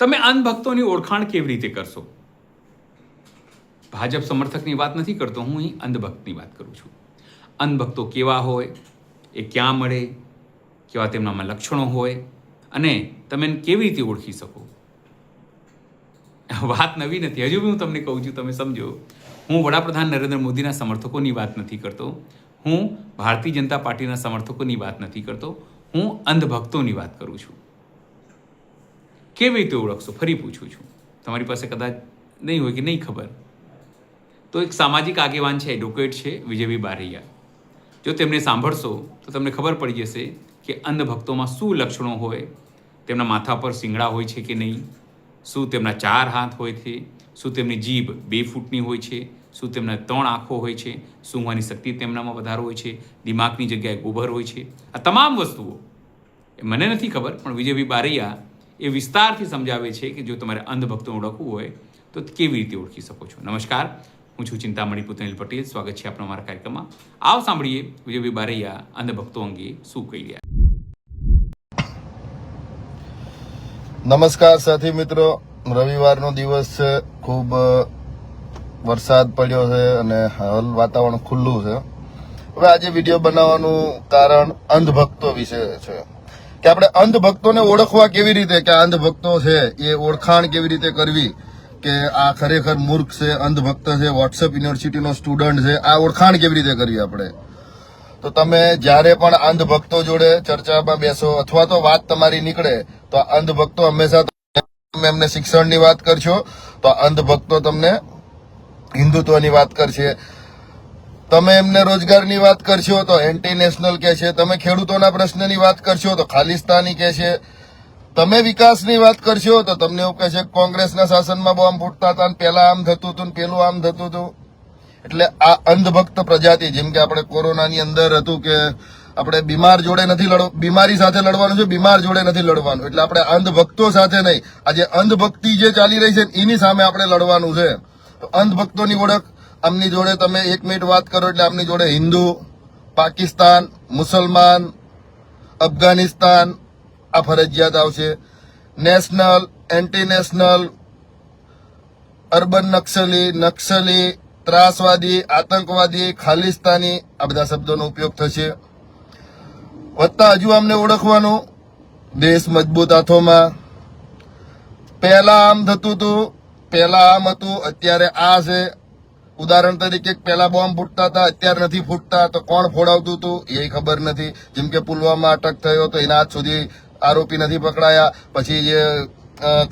તમે અંધભક્તોની ઓળખાણ કેવી રીતે કરશો? ભાજપ સમર્થકની વાત નથી કરતો, હું અહીં અંધભક્તની વાત કરું છું. અંધભક્તો કેવા હોય, એ ક્યાં મળે, કેવા તેમનામાં લક્ષણો હોય, અને તમે એને કેવી રીતે ઓળખી શકો? વાત નવી નથી, હજુ બી હું તમને કહું છું, તમે સમજો. હું વડાપ્રધાન નરેન્દ્ર મોદીના સમર્થકોની વાત નથી કરતો, હું ભારતીય જનતા પાર્ટીના સમર્થકોની વાત નથી કરતો, હું અંધભક્તોની વાત કરું છું. કેવી રીતે ઓળખશો? ફરી પૂછું છું. તમારી પાસે કદાચ નહીં હોય કે નહીં ખબર, તો એક સામાજિક આગેવાન છે, એડવોકેટ છે, વિજયભાઈ બારૈયા. જો તેમને સાંભળશો તો તમને ખબર પડી જશે કે અંધભક્તોમાં શું લક્ષણો હોય. તેમના માથા પર શિંગડા હોય છે કે નહીં, શું તેમના 4 હાથ હોય છે, શું તેમની જીભ 2 ફૂટની હોય છે, શું તેમના 3 આંખો હોય છે, સૂંઘવાની શક્તિ તેમનામાં વધારો હોય છે, દિમાગની જગ્યાએ ગોબર હોય છે. આ તમામ વસ્તુઓ એ મને નથી ખબર, પણ વિજયભાઈ બારૈયા એ વિસ્તારથી સમજાવે છે કે જો તમારે અંધભક્તોને ઓળખવું હોય તો કેવી રીતે ઓળખી શકો છો. નમસ્કાર, હું છું ચિંતામણી પુતનેલ પટેલ. સ્વાગત છે આપણા અમારા કાર્યક્રમમાં. આવો સાંભળીએ વિજયભાઈ બારૈયા અંધભક્તો અંગે શું કહી રહ્યા. નમસ્કાર સાથી મિત્રો, રવિવારનો દિવસ છે, ખૂબ વરસાદ પડ્યો છે અને હાલ વાતાવરણ ખુલ્લું છે. હવે આજે વિડીયો બનાવવાનું કારણ અંધભક્તો વિશે છે કે આપણે અંધભક્તોને ઓળખવા કેવી રીતે, કે આ અંધભક્તો છે એ ઓળખાણ કેવી રીતે કરવી, કે આ ખરેખર મૂર્ખ છે, અંધભક્ત છે, વોટ્સએપ યુનિવર્સિટીનો સ્ટુડન્ટ છે, આ ઓળખાણ કેવી રીતે કરવી આપણે. તો તમે જ્યારે પણ અંધભક્તો જોડે ચર્ચામાં બેસો અથવા તો વાત તમારી નીકળે તો અંધભક્તો હંમેશા તમે એમને શિક્ષણની વાત કરશો તો અંધભક્તો તમને હિન્દુત્વની વાત કરશે. તમે એમને રોજગારની વાત કરશો તો એન્ટી નેશનલ કહે છે. તમે ખેડૂતોના પ્રશ્નની વાત કરશો તો ખાલિસ્તાની કહે છે. તમે વિકાસની વાત કરશો તો તમને એવું કહે છે કોંગ્રેસના શાસનમાં બોમ્બ ફૂટતા હતા, પેલા આમ થતું હતું, પેલું આમ થતું હતું. એટલે આ અંધભક્ત પ્રજાતિ, જેમ કે આપણે કોરોનાની અંદર હતું કે આપણે બીમાર જોડે નથી બીમારી સાથે લડવાનું છે, બીમાર જોડે નથી લડવાનું. એટલે આપણે અંધભક્તો સાથે નહીં, આજે અંધભક્તિ જે ચાલી રહી છે એની સામે આપણે લડવાનું છે. તો અંધભક્તોની ઓળખ, આમની જોડે તમે 1 મિનિટ વાત કરો એટલે આમની જોડે હિન્દુ, પાકિસ્તાન, મુસલમાન, અફઘાનિસ્તાન આ ફરજિયાત આવશે. National, anti national, urban Naxali, ત્રાસવાદી, આતંકવાદી, ખાલિસ્તાની આ બધા શબ્દોનો ઉપયોગ થશે. વત્તા હજુ અમને ઓળખવાનું દેશ મજબૂત હાથોમાં. પહેલા આમ થતું હતું, પહેલા આમ હતું, અત્યારે આ છે. ઉદાહરણ તરીકે પહેલા બોમ્બ ફૂટતા હતા, અત્યારે નથી ફૂટતા, તો કોણ ફોડાવતું હતું એ ખબર નથી. જેમ કે પુલવામા અટક થયો તો એના આજ સુધી આરોપી નથી પકડાયા. પછી જે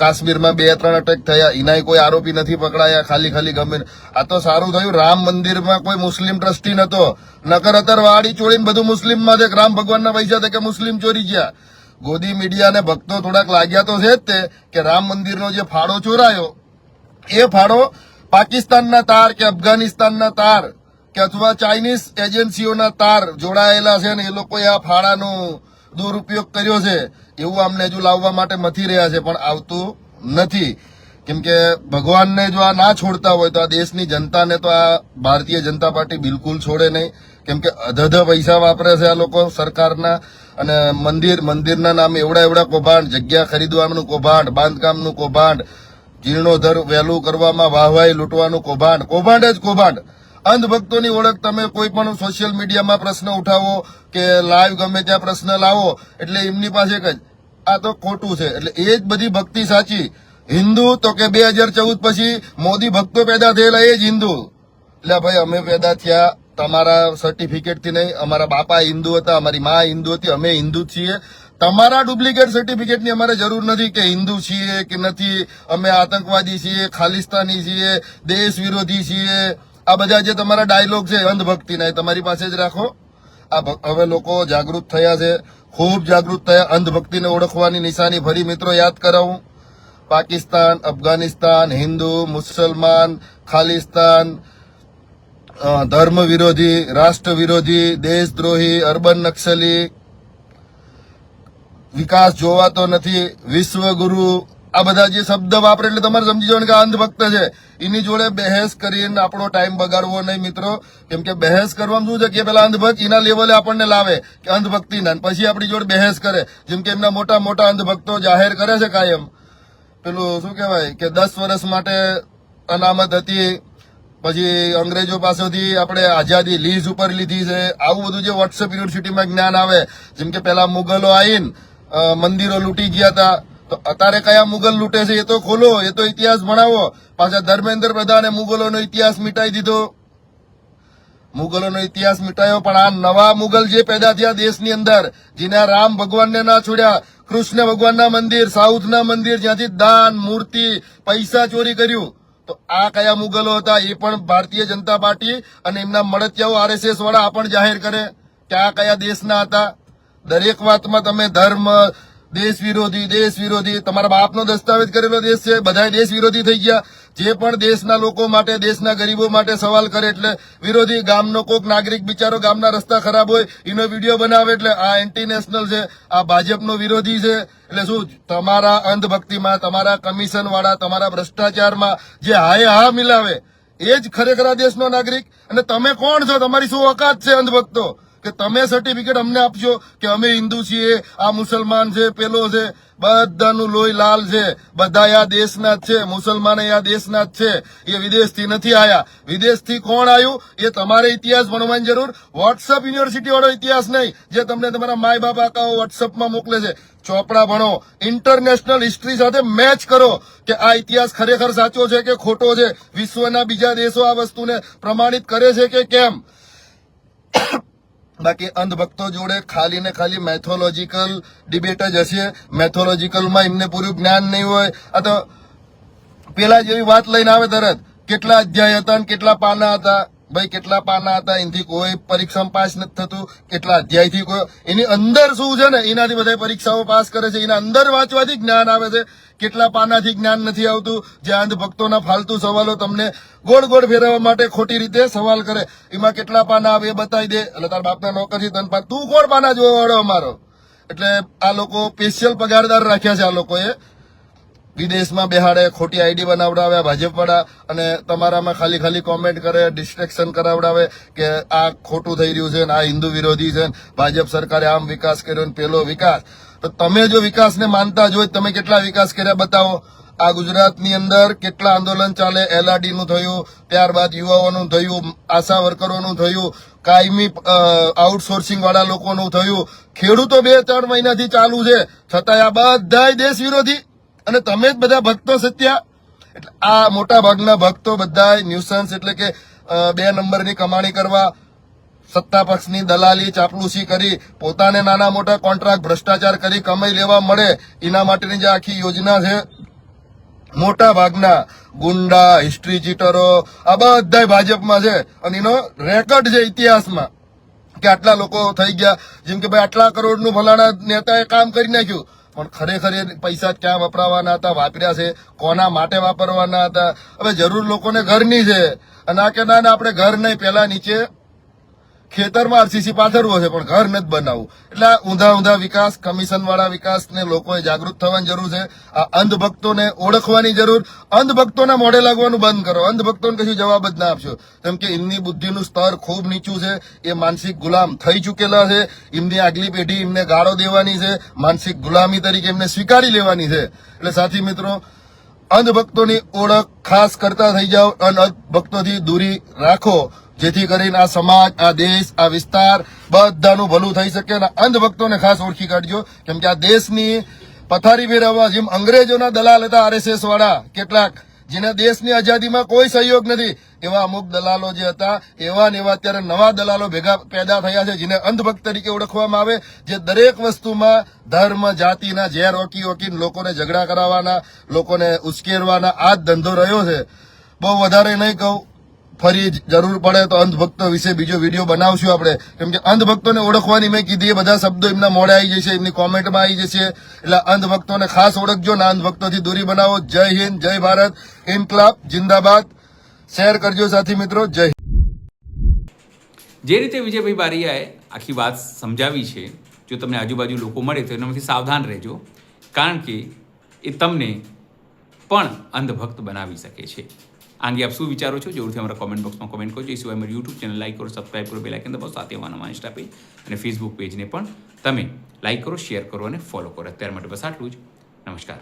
કાશ્મીરમાં 2-3 અટેક થયા એનાય કોઈ આરોપી નથી પકડાયા. ખાલી ગમે. આ તો સારું થયું રામ મંદિરમાં કોઈ મુસ્લિમ ટ્રસ્ટી નતો, નકર અત્યારે વાડી ચોરીને બધું મુસ્લિમમાં છે. રામ ભગવાનના પૈસા છે કે મુસ્લિમ ચોરી ગયા. ગોદી મીડિયાને ભક્તો થોડાક લાગ્યા તો છે જ તે કે રામ મંદિરનો જે ફાળો ચોરાયો એ ફાળો પાકિસ્તાનના તાર કે અફઘાનિસ્તાનના તાર કે અથવા ચાઇનીઝ એજન્સીઓના તાર જોડાયેલા છે ને એ લોકોએ આ ફાળાનો દુરુપયોગ કર્યો છે એવું અમને હજુ લાવવા માટે મથી રહ્યા છે, પણ આવતું નથી. કેમ કે ભગવાનને જો આ ના છોડતા હોય તો આ દેશની જનતાને તો આ ભારતીય જનતા પાર્ટી બિલકુલ છોડે નહીં. કેમ કે અધધ પૈસા વાપરે છે આ લોકો સરકારના, અને મંદિરના નામે એવડા કૌભાંડ, જગ્યા ખરીદવાનું કૌભાંડ, બાંધકામનું કૌભાંડ, જીર્ણોદ્ધાર વહેલું કરવામાં વાહવાઈ લૂંટવાનું કૌભાંડ જ કૌભાંડ. અંધભક્તોની ઓળખ તમે કોઈ પણ સોશિયલ મીડિયામાં પ્રશ્ન ઉઠાવો કે લાઈવ ગમે ત્યાં પ્રશ્ન લાવો એટલે એમની પાસે જ આ તો ખોટું છે. એટલે એ જ બધી ભક્તિ સાચી. હિન્દુ તો કે 2014 પછી મોદી ભક્તો પેદા થયેલા એ જ હિન્દુ. એટલે ભાઈ અમે પેદા થયા તમારા સર્ટિફિકેટથી નહીં, અમારા બાપા હિન્દુ હતા, અમારી મા હિન્દુ હતી, અમે હિન્દુ છીએ. તમારા ડુપ્લિકેટ સર્ટિફિકેટની અમારે જરૂર નથી કે હિન્દુ છીએ કે નથી, અમે આતંકવાદી છીએ, ખાલિસ્તાની છીએ, દેશ વિરોધી છીએ. આ બધા જે તમારા ડાયલોગ છે અંધભક્તિના એ તમારી પાસે જ રાખો. આ હવે લોકો જાગૃત થયા છે, ખૂબ જાગૃત થયા. અંધભક્તિને ઓળખવાની નિશાની ફરી મિત્રો યાદ કરાવું. પાકિસ્તાન, અફઘાનિસ્તાન, હિન્દુ, મુસલમાન, ખાલિસ્તાન, ધર્મ વિરોધી, રાષ્ટ્ર વિરોધી, દેશદ્રોહી, અર્બન નક્સલી, વિકાસ જોવાતો નથી, વિશ્વગુરુ, આ બધા જે શબ્દ વાપરે એટલે તમારે સમજી જવાનું કે અંધભક્ત છે. એની જોડે બહેસ કરીને આપણો ટાઈમ બગાડવો નહીં મિત્રો. કેમ કે બહેસ કરવામાં શું છે કે પેલા અંધભક્ત એના લેવલે આપણને લાવે કે અંધભક્તિના, પછી આપણી જોડે બહેસ કરે. જેમ કે એમના મોટા અંધભક્તો જાહેર કરે છે કાયમ પેલું શું કહેવાય કે 10 વર્ષ માટે અનામત હતી, પછી અંગ્રેજો પાસેથી આપણે આઝાદી લીઝ ઉપર લીધી છે, આવું બધું જે વોટ્સએપ યુનિવર્સિટીમાં જ્ઞાન આવે. જેમ કે પેલા મુગલો આવીને મંદિરો લૂંટી ગયા હતા, તો અત્યારે કયા મુગલ લૂંટે છે એ તો ખોલો, એ તો ઇતિહાસ ભણાવો. પાછા ધર્મેન્દ્ર પ્રધાને મુગલોનો ઇતિહાસ મિટાઈ દીધો, મુગલોનો ઇતિહાસ મિટાયો. પણ આ નવા મુગલ જે પેદા થયા દેશની અંદર, જેને રામ ભગવાનને ના છોડ્યા, કૃષ્ણ ભગવાનના મંદિર, સાઉથના મંદિર, જ્યાંથી દાન, મૂર્તિ, પૈસા ચોરી કર્યું, તો આ કયા મુગલો હતા એ પણ ભારતીય જનતા પાર્ટી અને એમના મળતિયાઓ આરએસએસ વાળા આ પણ જાહેર કરે કે આ કયા દેશના હતા. દરેક વાતમાં તમે ધર્મ, દેશ વિરોધી, તમારા બાપનો દસ્તાવેજ કરેલો દેશ છે, બધા દેશ વિરોધી થઈ ગયા. જે પણ દેશના લોકો માટે, દેશના ગરીબો માટે સવાલ કરે એટલે વિરોધી. ગામનો કોક નાગરિક બિચારો ગામના રસ્તા ખરાબ હોય એનો વિડીયો બનાવે એટલે આ એન્ટી નેશનલ છે, આ ભાજપનો વિરોધી છે. એટલે શું તમારા અંધભક્તિમાં, તમારા કમિશન વાળા, તમારા ભ્રષ્ટાચારમાં જે હાય હા મિલાવે એ જ ખરેખર આ દેશનો નાગરિક. અને તમે કોણ છો? તમારી શું ઓકાત છે અંધભક્તો કે તમે સર્ટિફિકેટ અમને આપશો કે અમે હિન્દુ છીએ, આ મુસલમાન છે, પેલો છે? બધાનું લોહી લાલ છે, બધા આ દેશના જ છે, મુસલમાન આ દેશના જ છે, એ વિદેશથી નથી આયા. વિદેશથી કોણ આવ્યું એ તમારે ઇતિહાસ ભણવાની જરૂર. વોટ્સઅપ યુનિવર્સિટી વાળો ઇતિહાસ નહીં જે તમને તમારા માય બાપ આકાઓ વોટ્સઅપમાં મોકલે છે. ચોપડા ભણો, ઇન્ટરનેશનલ હિસ્ટ્રી સાથે મેચ કરો કે આ ઇતિહાસ ખરેખર સાચો છે કે ખોટો છે, વિશ્વના બીજા દેશો આ વસ્તુને પ્રમાણિત કરે છે કે કેમ. બાકી અંધભક્તો જોડે ખાલી ને ખાલી મેથોલોજીકલ ડિબેટ જ હશે. મેથોલોજીકલમાં એમને પૂરું જ્ઞાન નહીં હોય. આ તો પેલા જેવી વાત લઈને આવે તરત, કેટલા અધ્યાય હતા ને કેટલા પાના હતા. ભાઈ કેટલા પાના હતા એનાથી કોઈ પરીક્ષામાં પાસ નથી થતું, કેટલા અધ્યાયથી કોઈ, એની અંદર શું છે ને એનાથી બધા પરીક્ષાઓ પાસ કરે છે. એના અંદર વાંચવાથી જ્ઞાન આવે છે, કેટલા પાનાથી જ્ઞાન નથી આવતું. જે અંધભક્તોના ફાલતુ સવાલો તમને ગોળ ગોળ ફેરવવા માટે ખોટી રીતે સવાલ કરે, એમાં કેટલા પાના આવે એ બતાવી દે એટલે તારા બાપના નોકરથી તને તું કોણ પાના જોવા વાળો અમારો. એટલે આ લોકો સ્પેશિયલ પગારદાર રાખ્યા છે આ લોકોએ, વિદેશમાં બેહાડે, ખોટી આઈડી બનાવડાવે ભાજપવાળા, અને તમારામાં ખાલી ખાલી કોમેન્ટ કરે, ડિસ્ટ્રેક્શન કરાવડાવે કે આ ખોટું થઈ રહ્યું છે ને આ હિન્દુ વિરોધી છે, ભાજપ સરકારે આમ વિકાસ કર્યો ને પેલો વિકાસ. તો તમે જો વિકાસને માનતા જ હોય, તમે કેટલા વિકાસ કર્યા બતાવો. આ ગુજરાતની અંદર કેટલા આંદોલન ચાલે, એલઆરડી નું થયું, ત્યારબાદ યુવાઓનું થયું, આશા વર્કરોનું થયું, કાયમી આઉટસોર્સિંગ વાળા લોકોનું થયું, ખેડૂતો 2-3 મહિનાથી ચાલુ છે, છતાં આ બધા દેશ વિરોધી અને તમે જ બધા ભક્તો સત્યા. એટલે આ મોટા ભાગના ભક્તો બધા ન્યુસન્સ, એટલે કે 2 નંબરની કમાણી કરવા, સત્તા પક્ષની દલાલી, ચાપલુસી કરી, પોતાને નાના મોટા કોન્ટ્રાક્ટ ભ્રષ્ટાચાર કરી કમાઈ લેવા મળે, એના માટેની જે આખી યોજના છે. મોટા ભાગના ગુંડા, હિસ્ટ્રી ચીટરો આ બધા ભાજપમાં છે અને એનો રેકોર્ડ છે ઇતિહાસમાં કે આટલા લોકો થઈ ગયા. જેમ કે ભાઈ આટલા કરોડનું ફલાણા નેતાએ કામ કરી નાખ્યું, પણ ખરેખર એ પૈસા ક્યાં વપરાવાના હતા, વાપર્યા છે, કોના માટે વાપરવાના હતા. હવે જરૂર લોકોને ઘરની છે અને આ કે ના આપણે ઘર નહીં, પેલા નીચે ખેતરમાં આરસીસી પાથરવો છે પણ ઘર નથી બનાવવું. એટલે ઊંધા વિકાસ, કમિશન વાળા વિકાસને લોકોએ જાગૃત થવાની જરૂર છે. આ અંધભક્તોને ઓળખવાની જરૂર. અંધભક્તોના મોઢે લાગવાનું બંધ કરો. અંધભક્તોને કશું જવાબ જ ના આપશો, કેમ કે એમની બુદ્ધિનું સ્તર ખૂબ નીચું છે. એ માનસિક ગુલામ થઈ ચૂકેલા છે. એમની આગલી પેઢી એમને ગાળો દેવાની છે, માનસિક ગુલામી તરીકે એમને સ્વીકારી લેવાની છે. એટલે સાથી મિત્રો, અંધભક્તોની ઓળખ ખાસ કરતા થઈ જાઓ અને અંધભક્તોથી દૂરી રાખો, જેથી કરીને આ સમાજ, આ દેશ, આ વિસ્તાર બધાનું ભલું થઈ શકે. અને અંધભક્તોને ખાસ ઓળખી કાઢજો, કેમ કે આ દેશની પથારી ફેરવવા જેમ અંગ્રેજોના દલાલ હતા આરએસએસ વાળા કેટલાક, જેને દેશની આઝાદીમાં કોઈ સહયોગ નથી, એવા અમુક દલાલો જે હતા એવા ને એવા અત્યારે નવા દલાલો પેદા થયા છે, જેને અંધભક્ત તરીકે ઓળખવામાં આવે, જે દરેક વસ્તુમાં ધર્મ, જાતિના ઝેર ઓકી લોકોને ઝઘડા કરાવવાના, લોકોને ઉશ્કેરવાના આ જ ધંધો રહ્યો છે. બહુ વધારે નહીં કહું, ફરી જરૂર પડે તો અંધભક્તો વિશે બીજો વિડીયો બનાવશું આપણે, કેમ કે અંધભક્તોને ઓળખવાની મેં કીધી એ બધા શબ્દો એમના મોડે આવી જશે, એમની કોમેન્ટમાં આવી જશે. એટલે અંધભક્તોને ખાસ ઓળખજો ને અંધભક્તોથી દૂરી બનાવો. જય હિન્દ, જય ભારત, ઇન્કલાબ જિંદાબાદ. શેર કરજો સાથી મિત્રો. જય હિન્દ. જે રીતે વિજયભાઈ બારૈયાએ આખી વાત સમજાવી છે, જો તમને આજુબાજુ લોકો મળે તો એનામાંથી સાવધાન રહેજો, કારણ કે એ તમને પણ અંધભક્ત બનાવી શકે છે. આ અંગે આપ શું વિચારો છો જરૂરથી અમારા કોમેન્ટ બોક્સમાં કોમેન્ટ કરજો. એ સિવાય અમારી યુટ્યુબ ચેનલ લાઈક કરો, સબસ્ક્રાઈબ કરો, બેલ આઇકન દબાવો, સાથે અમારા ઇન્સ્ટા પેજ અને ફેસબુક પેજને પણ તમે લાઈક કરો, શેર કરો અને ફોલો કરો. અત્યાર માટે બસ આટલું જ. નમસ્કાર.